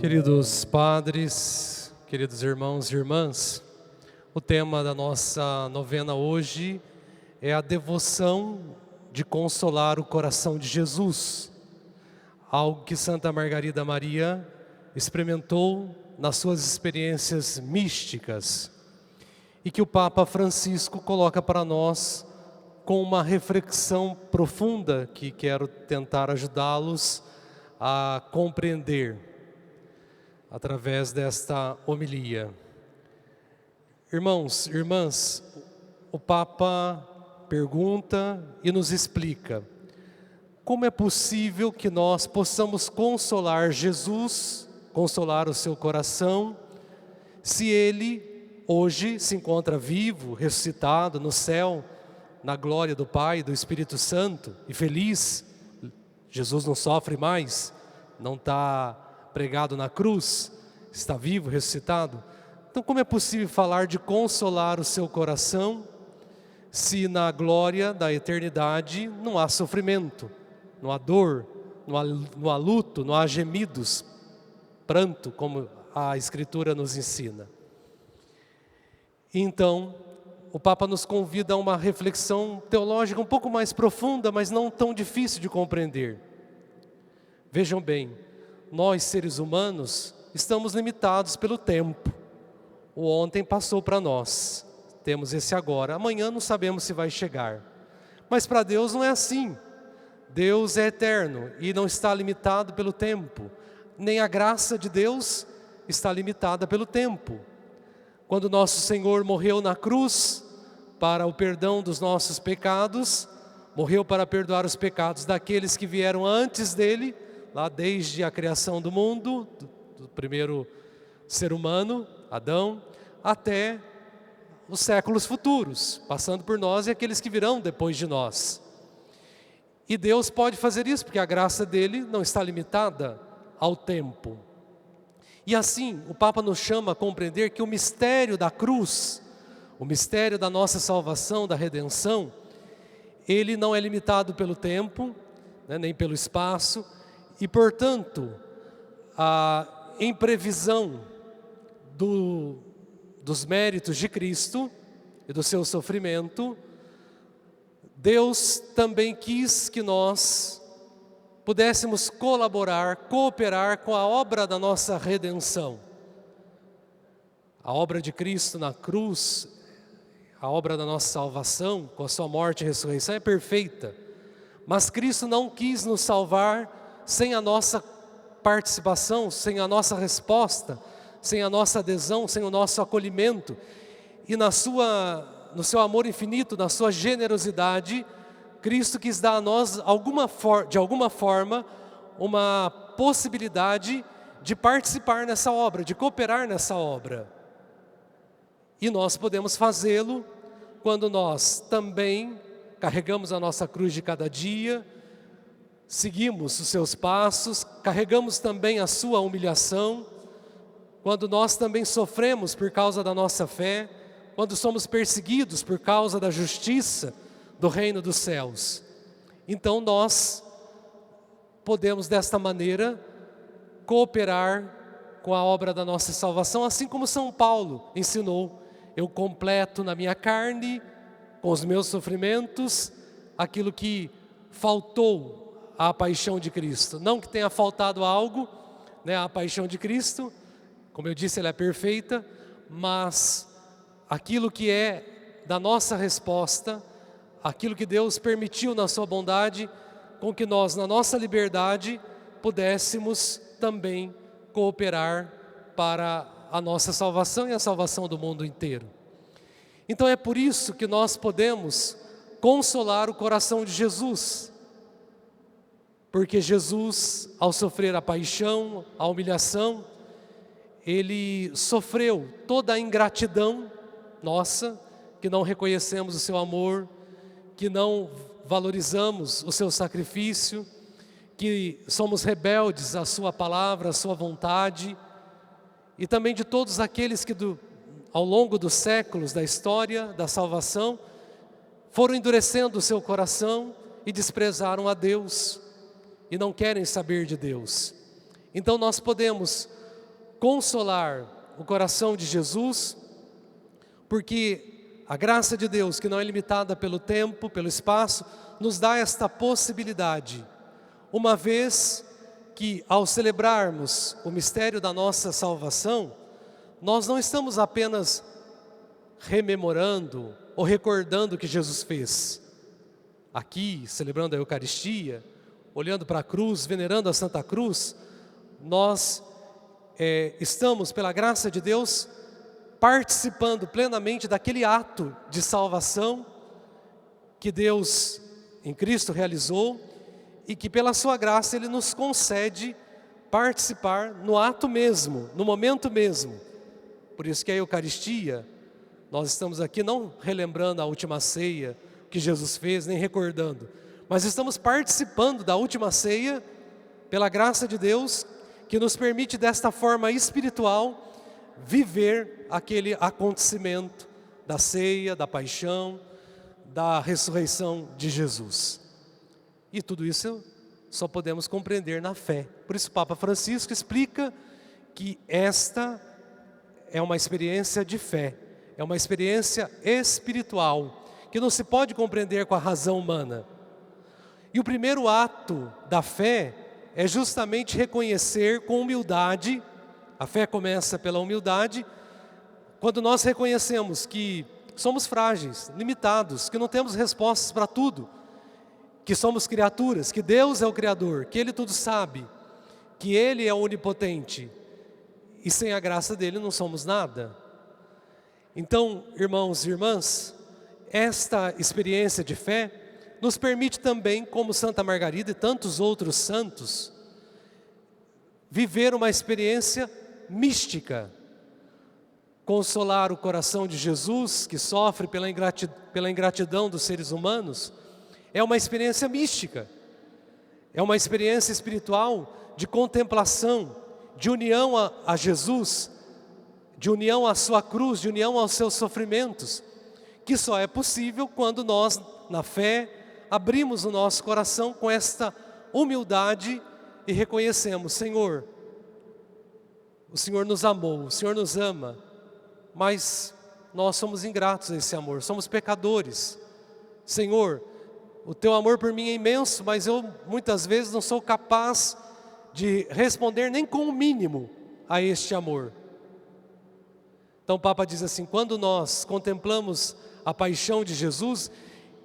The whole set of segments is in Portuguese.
Queridos padres, queridos irmãos e irmãs, o tema da nossa novena hoje é a devoção de consolar o coração de Jesus, algo que Santa Margarida Maria experimentou nas suas experiências místicas e que o Papa Francisco coloca para nós com uma reflexão profunda que quero tentar ajudá-los a compreender através desta homilia. Irmãos, irmãs, o Papa pergunta e nos explica como é possível que nós possamos consolar Jesus, consolar o seu coração, se Ele hoje se encontra vivo, ressuscitado no céu, na glória do Pai e do Espírito Santo e feliz. Jesus não sofre mais, não está pregado na cruz, está vivo, ressuscitado. Então como é possível falar de consolar o seu coração se na glória da eternidade não há sofrimento, não há dor, não há luto, não há gemidos, pranto, como a Escritura nos ensina? Então, o Papa nos convida a uma reflexão teológica um pouco mais profunda, mas não tão difícil de compreender. Vejam bem, nós seres humanos estamos limitados pelo tempo. O ontem passou para nós, temos esse agora, amanhã não sabemos se vai chegar. Mas para Deus não é assim. Deus é eterno e não está limitado pelo tempo. Nem a graça de Deus está limitada pelo tempo. Quando nosso Senhor morreu na cruz para o perdão dos nossos pecados, morreu para perdoar os pecados daqueles que vieram antes dele, lá desde a criação do mundo, do primeiro ser humano, Adão, até os séculos futuros, passando por nós e aqueles que virão depois de nós. E Deus pode fazer isso, porque a graça dele não está limitada ao tempo. E assim, o Papa nos chama a compreender que o mistério da cruz, o mistério da nossa salvação, da redenção, ele não é limitado pelo tempo, né, nem pelo espaço, e portanto, em previsão dos méritos de Cristo e do seu sofrimento, Deus também quis que nós pudéssemos colaborar, cooperar com a obra da nossa redenção. A obra de Cristo na cruz, a obra da nossa salvação, com a sua morte e ressurreição, é perfeita. Mas Cristo não quis nos salvar sem a nossa participação, sem a nossa resposta, sem a nossa adesão, sem o nosso acolhimento. E no seu amor infinito, na sua generosidade, Cristo quis dar a nós, de alguma forma, uma possibilidade de participar nessa obra, de cooperar nessa obra. E nós podemos fazê-lo quando nós também carregamos a nossa cruz de cada dia, seguimos os seus passos, carregamos também a sua humilhação, quando nós também sofremos por causa da nossa fé, quando somos perseguidos por causa da justiça do reino dos céus. Então nós podemos desta maneira cooperar com a obra da nossa salvação, assim como São Paulo ensinou: eu completo na minha carne, com os meus sofrimentos, aquilo que faltou à paixão de Cristo. Não que tenha faltado algo, né, à paixão de Cristo, como eu disse, ela é perfeita, mas aquilo que é da nossa resposta, aquilo que Deus permitiu na sua bondade, com que nós, na nossa liberdade, pudéssemos também cooperar para a nossa salvação e a salvação do mundo inteiro. Então é por isso que nós podemos consolar o coração de Jesus, porque Jesus, ao sofrer a paixão, a humilhação, Ele sofreu toda a ingratidão nossa, que não reconhecemos o seu amor, que não valorizamos o seu sacrifício, que somos rebeldes à sua palavra, à sua vontade, e também de todos aqueles que ao longo dos séculos da história da salvação, foram endurecendo o seu coração e desprezaram a Deus, e não querem saber de Deus. Então nós podemos consolar o coração de Jesus, porque a graça de Deus, que não é limitada pelo tempo, pelo espaço, nos dá esta possibilidade, uma vez que ao celebrarmos o mistério da nossa salvação, nós não estamos apenas rememorando ou recordando o que Jesus fez. Aqui, celebrando a Eucaristia, olhando para a cruz, venerando a Santa Cruz, nós estamos, pela graça de Deus, participando plenamente daquele ato de salvação que Deus em Cristo realizou e que pela sua graça Ele nos concede participar no ato mesmo, no momento mesmo. Por isso que a Eucaristia, nós estamos aqui não relembrando a última ceia que Jesus fez, nem recordando, mas estamos participando da última ceia pela graça de Deus, que nos permite desta forma espiritual viver aquele acontecimento da ceia, da paixão, da ressurreição de Jesus. E tudo isso só podemos compreender na fé. Por isso o Papa Francisco explica que esta é uma experiência de fé, é uma experiência espiritual, que não se pode compreender com a razão humana. E o primeiro ato da fé é justamente reconhecer com humildade, a fé começa pela humildade, quando nós reconhecemos que somos frágeis, limitados, que não temos respostas para tudo, que somos criaturas, que Deus é o Criador, que Ele tudo sabe, que Ele é onipotente, e sem a graça dEle não somos nada. Então, irmãos e irmãs, esta experiência de fé nos permite também, como Santa Margarida e tantos outros santos, viver uma experiência mística, consolar o coração de Jesus, que sofre pela ingratidão dos seres humanos, é uma experiência mística, é uma experiência espiritual de contemplação, de união a Jesus, de união à sua cruz, de união aos seus sofrimentos, que só é possível quando nós, na fé, abrimos o nosso coração com esta humildade e reconhecemos: Senhor, o Senhor nos amou, o Senhor nos ama, mas nós somos ingratos a esse amor, somos pecadores. Senhor, o Teu amor por mim é imenso, mas eu muitas vezes não sou capaz de responder nem com o mínimo a este amor. Então o Papa diz assim: quando nós contemplamos a paixão de Jesus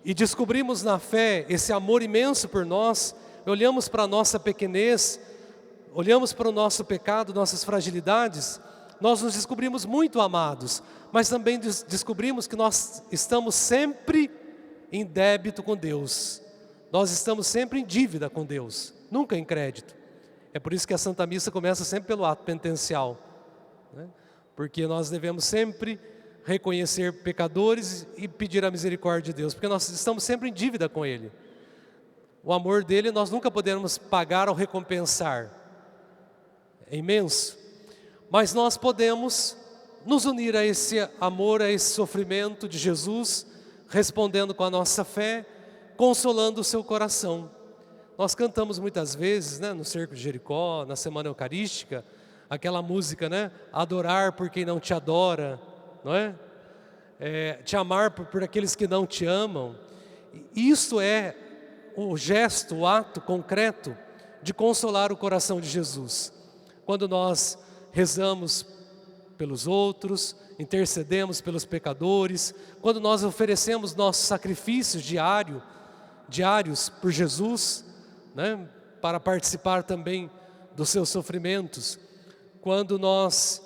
e descobrimos na fé esse amor imenso por nós, olhamos para a nossa pequenez, olhamos para o nosso pecado, nossas fragilidades, nós nos descobrimos muito amados, mas também descobrimos que nós estamos sempre em débito com Deus. Nós estamos sempre em dívida com Deus, nunca em crédito. É por isso que a Santa Missa começa sempre pelo ato penitencial, né? Porque nós devemos sempre reconhecer pecadores e pedir a misericórdia de Deus, porque nós estamos sempre em dívida com Ele. O amor dEle nós nunca podemos pagar ou recompensar, é imenso, mas nós podemos nos unir a esse amor, a esse sofrimento de Jesus, respondendo com a nossa fé, consolando o seu coração. Nós cantamos muitas vezes, né, no Cerco de Jericó, na Semana Eucarística, aquela música, né, adorar por quem não te adora, não é? Te amar por aqueles que não te amam. Isso é o gesto, o ato concreto de consolar o coração de Jesus. Quando nós rezamos pelos outros, intercedemos pelos pecadores, quando nós oferecemos nossos sacrifícios diários por Jesus, né, para participar também dos seus sofrimentos, quando nós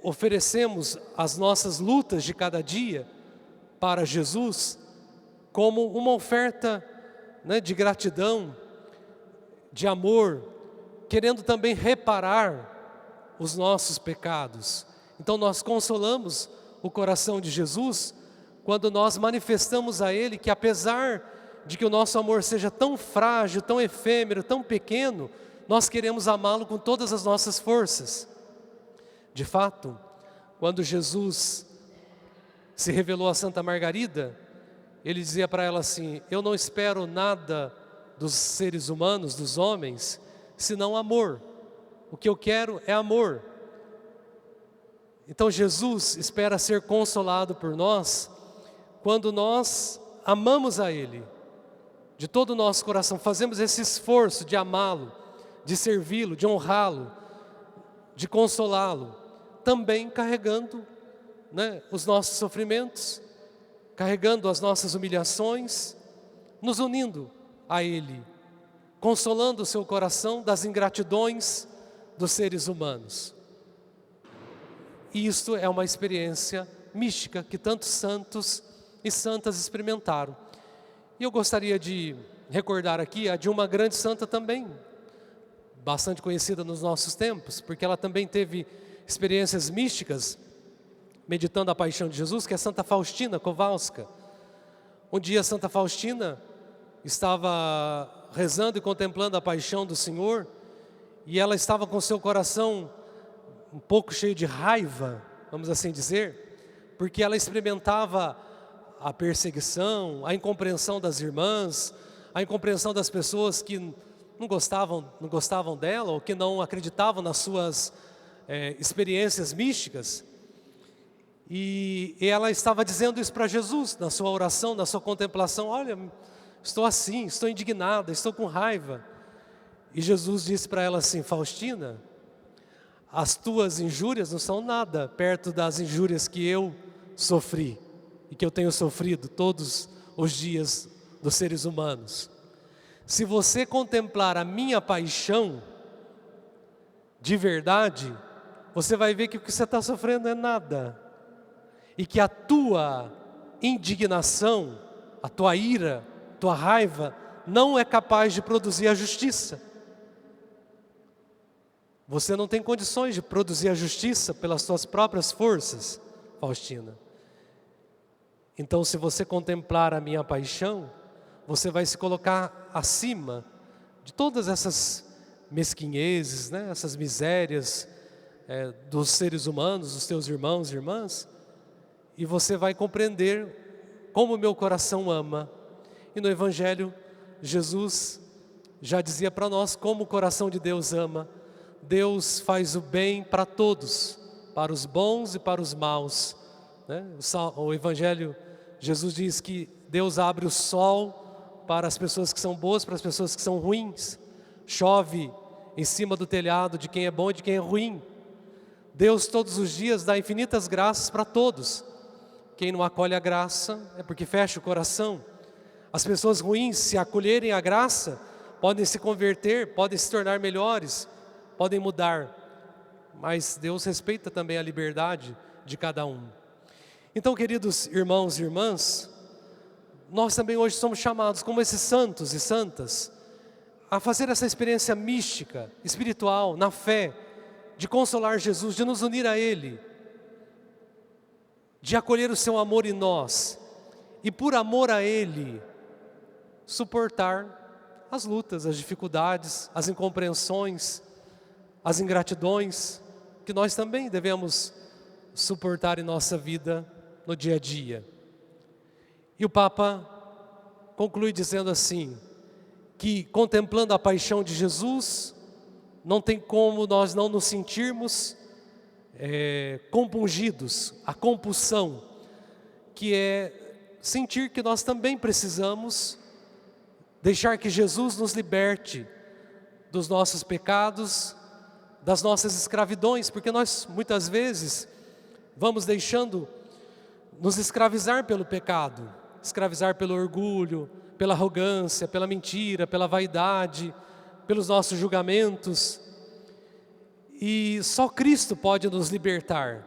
oferecemos as nossas lutas de cada dia para Jesus, como uma oferta, né, de gratidão, de amor, querendo também reparar os nossos pecados. Então nós consolamos o coração de Jesus quando nós manifestamos a Ele que, apesar de que o nosso amor seja tão frágil, tão efêmero, tão pequeno, nós queremos amá-lo com todas as nossas forças. De fato, quando Jesus se revelou a Santa Margarida, Ele dizia para ela assim: eu não espero nada dos seres humanos, dos homens, senão amor. o que eu quero é amor. Então Jesus espera ser consolado por nós quando nós amamos a Ele de todo o nosso coração, fazemos esse esforço de amá-lo, de servi-lo, de honrá-lo, de consolá-lo, também carregando, né, os nossos sofrimentos, carregando as nossas humilhações, nos unindo a Ele, consolando o seu coração das ingratidões dos seres humanos. E isto é uma experiência mística que tantos santos e santas experimentaram. E eu gostaria de recordar aqui a de uma grande santa também, bastante conhecida nos nossos tempos, porque ela também teve experiências místicas, meditando a paixão de Jesus, que é Santa Faustina Kowalska. Um dia Santa Faustina estava rezando e contemplando a paixão do Senhor, e ela estava com seu coração um pouco cheio de raiva, vamos assim dizer, porque ela experimentava a perseguição, a incompreensão das irmãs, a incompreensão das pessoas que não gostavam dela, ou que não acreditavam nas suas experiências místicas. E ela estava dizendo isso para Jesus, na sua oração, na sua contemplação: olha, estou assim, estou indignada, estou com raiva. E Jesus disse para ela assim: Faustina, as tuas injúrias não são nada perto das injúrias que eu sofri e que eu tenho sofrido todos os dias dos seres humanos. Se você contemplar a minha paixão de verdade, você vai ver que o que você está sofrendo é nada. E que a tua indignação, a tua ira, a tua raiva, não é capaz de produzir a justiça. Você não tem condições de produzir a justiça pelas suas próprias forças, Faustina. Então, se você contemplar a minha paixão, você vai se colocar acima de todas essas mesquinhezes, né? Essas misérias dos seres humanos, dos teus irmãos e irmãs, e você vai compreender como o meu coração ama. E no Evangelho, Jesus já dizia para nós como o coração de Deus ama. Deus faz o bem para todos, para os bons e para os maus, né? O Evangelho, Jesus diz que Deus abre o sol para as pessoas que são boas, para as pessoas que são ruins. Chove em cima do telhado de quem é bom e de quem é ruim. Deus todos os dias dá infinitas graças para todos. Quem não acolhe a graça é porque fecha o coração. As pessoas ruins, se acolherem a graça, podem se converter, podem se tornar melhores, podem mudar. Mas Deus respeita também a liberdade de cada um. Então, queridos irmãos e irmãs, nós também hoje somos chamados, como esses santos e santas, a fazer essa experiência mística, espiritual, na fé, de consolar Jesus, de nos unir a Ele, de acolher o seu amor em nós, e por amor a Ele, suportar as lutas, as dificuldades, as incompreensões, as ingratidões, que nós também devemos suportar em nossa vida no dia a dia. E o Papa conclui dizendo assim, que contemplando a paixão de Jesus, não tem como nós não nos sentirmos compungidos, a compulsão, que é sentir que nós também precisamos deixar que Jesus nos liberte dos nossos pecados, das nossas escravidões, porque nós muitas vezes vamos deixando nos escravizar pelo pecado, escravizar pelo orgulho, pela arrogância, pela mentira, pela vaidade, pelos nossos julgamentos. E só Cristo pode nos libertar,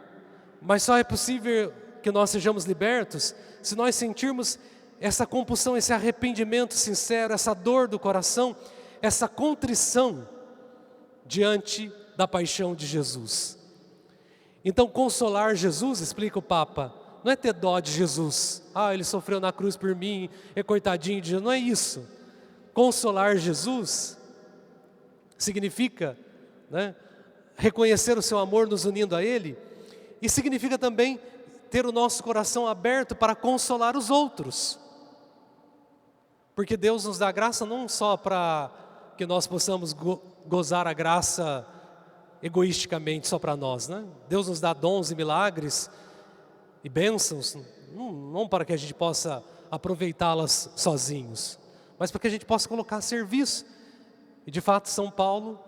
mas só é possível que nós sejamos libertos se nós sentirmos essa compulsão, esse arrependimento sincero, essa dor do coração, essa contrição diante da paixão de Jesus. Então, consolar Jesus, explica o Papa, não é ter dó de Jesus. Ah, Ele sofreu na cruz por mim, é coitadinho de Jesus. Não é isso. Consolar Jesus significa, né, reconhecer o seu amor nos unindo a Ele, e significa também ter o nosso coração aberto para consolar os outros. Porque Deus nos dá graça não só para que nós possamos gozar a graça egoisticamente só para nós, né? Deus nos dá dons e milagres e bênçãos, não para que a gente possa aproveitá-las sozinhos, mas para que a gente possa colocar a serviço. E de fato São Paulo,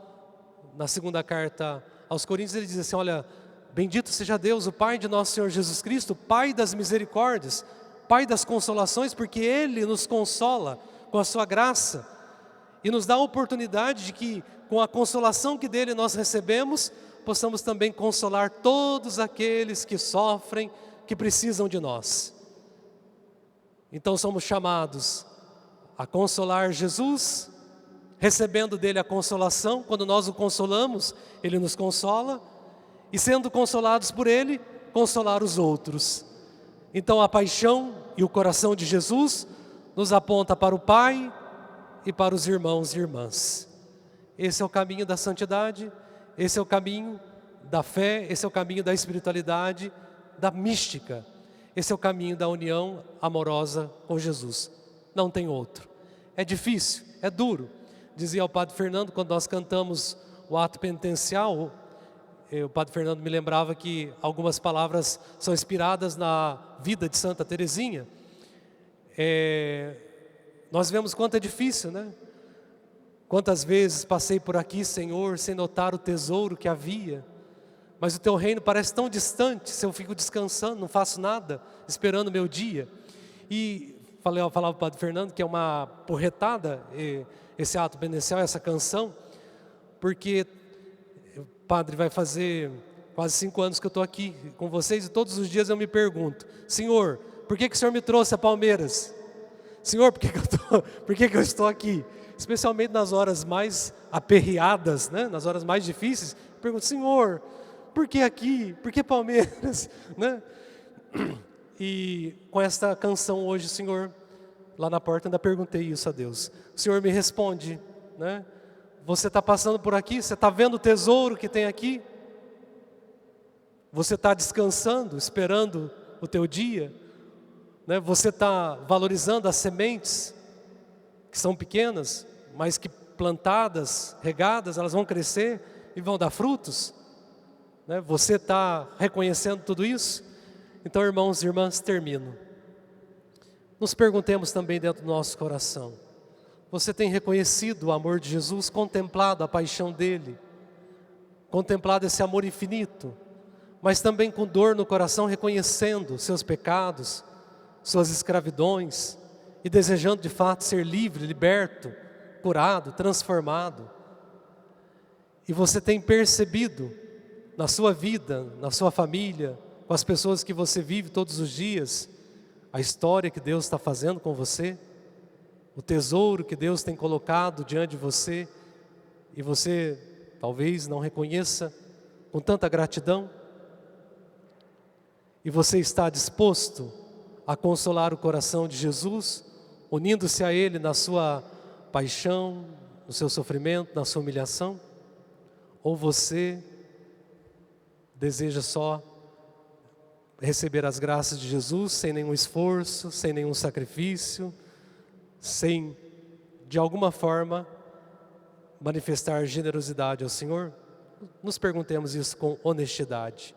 na segunda carta aos Coríntios, ele diz assim, olha, bendito seja Deus, o Pai de nosso Senhor Jesus Cristo, Pai das misericórdias, Pai das consolações, porque Ele nos consola com a sua graça e nos dá a oportunidade de que, com a consolação que dele nós recebemos, possamos também consolar todos aqueles que sofrem, que precisam de nós. Então somos chamados a consolar Jesus, recebendo dele a consolação. Quando nós o consolamos, ele nos consola, e sendo consolados por ele, consolar os outros. Então a paixão e o coração de Jesus nos aponta para o Pai e para os irmãos e irmãs. Esse é o caminho da santidade, esse é o caminho da fé, esse é o caminho da espiritualidade, da mística. Esse é o caminho da união amorosa com Jesus. Não tem outro. É difícil, é duro. Dizia o Padre Fernando, quando nós cantamos o ato penitencial, o Padre Fernando me lembrava que algumas palavras são inspiradas na vida de Santa Teresinha. Nós vemos quanto é difícil, né? Quantas vezes passei por aqui, Senhor, sem notar o tesouro que havia, mas o teu reino parece tão distante, se eu fico descansando, não faço nada, esperando o meu dia. E falava para o Padre Fernando que é uma porretada esse ato penitencial, essa canção, porque o Padre vai fazer quase 5 anos que eu estou aqui com vocês, e todos os dias eu me pergunto, Senhor, por que o Senhor me trouxe a Palmeiras? Senhor, por que eu estou aqui? Especialmente nas horas mais aperreadas, né? Nas horas mais difíceis, eu pergunto, Senhor, por que aqui? Por que Palmeiras? Né? E com esta canção hoje, Senhor, lá na porta ainda perguntei isso a Deus. O Senhor me responde, né? Você está passando por aqui, você está vendo o tesouro que tem aqui? Você está descansando, esperando o teu dia? Né? Você está valorizando as sementes, que são pequenas, mas que plantadas, regadas, elas vão crescer e vão dar frutos? Né? Você está reconhecendo tudo isso? Então, irmãos e irmãs, termino. Nos perguntemos também dentro do nosso coração, você tem reconhecido o amor de Jesus, contemplado a paixão dele, contemplado esse amor infinito, mas também com dor no coração, reconhecendo seus pecados, suas escravidões, e desejando de fato ser livre, liberto, curado, transformado. E você tem percebido na sua vida, na sua família, com as pessoas que você vive todos os dias, a história que Deus está fazendo com você, o tesouro que Deus tem colocado diante de você, e você talvez não reconheça com tanta gratidão, e você está disposto a consolar o coração de Jesus, unindo-se a Ele na sua paixão, no seu sofrimento, na sua humilhação? Ou você deseja só receber as graças de Jesus sem nenhum esforço, sem nenhum sacrifício, sem, de alguma forma, manifestar generosidade ao Senhor? Nos perguntemos isso com honestidade.